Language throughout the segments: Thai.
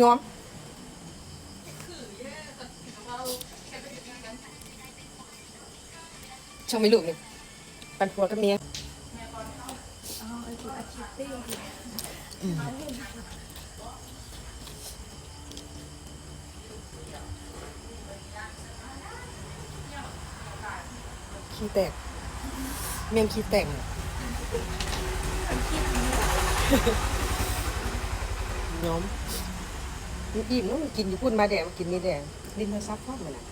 ยอมช่างไม่ลูกนี่ปันผัวกับเมียขี้แตกเมียงขี้แตกย้อมมันอิ่มแล้วมันกินอยู่พุ่นมาแดงมันกินนี่แดงดินมาซับพอดมันอ่ะ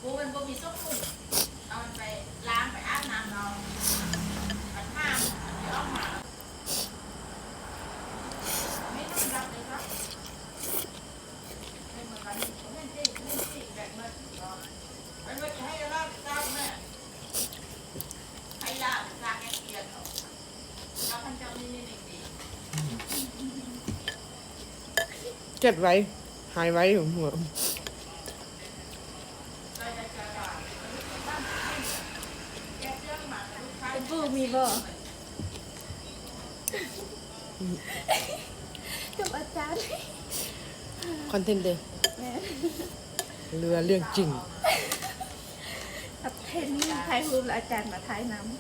กูเป็นบ่มีส้มกุ้งเอามันไปล้างไปอาบน้ำเรามันห้ามเดี๋ยวเอามาไม่ต้องรับเลยครับไม่เหมือนกันไม่จริงไม่จริงแบบเมื่อไม่เมื่อจะให้ลาบตามแม่ให้ลาบตามแกเกียรติเราพันเจ้านี่นี่ดี เก็บไว้หายไว้หัว เป็นปูมีบ่กับอาจารย์ คอนเทนต์เดย์ แม่ เรือเรื่องจริง กับเทนถ่ายรูปแล้วอาจารย์มาถ่ายน้ำ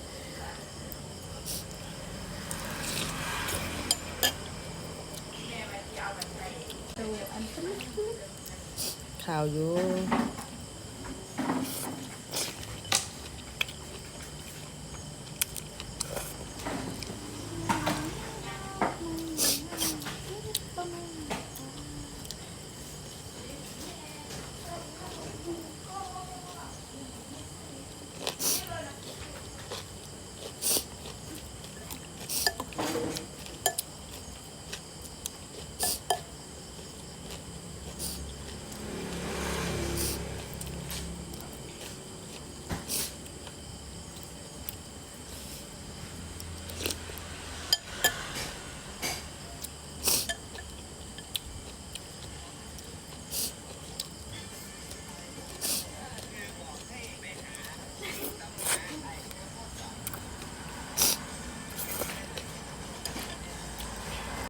ดูอันนี้ ข่าวอยู่